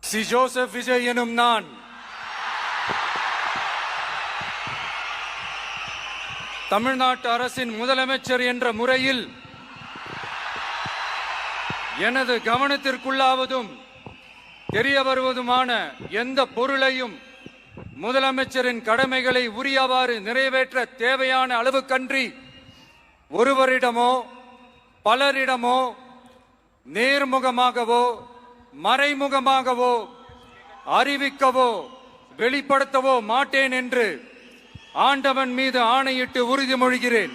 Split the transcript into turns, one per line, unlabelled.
C Joseph Vijay எனும் நான் தமிழ்நாட்டு அரசின் முதலமைச்சர் என்ற முறையில் எனது கவனத்திற்குள்ளாவதும் தெரிய வருவதுமான எந்த பொருளையும் முதலமைச்சரின் கடமைகளை உரியவாறு நிறைவேற்ற தேவையான அளவுக்கன்றி ஒருவரிடமோ பலரிடமோ நேர்முகமாகவோ மறைமுகமாகவோ அறிவிக்கவோ வெளிப்படுத்தவோ மாட்டேன் என்று ஆண்டவன் மீது ஆணையிட்டு உறுதிமொழிகிறேன்.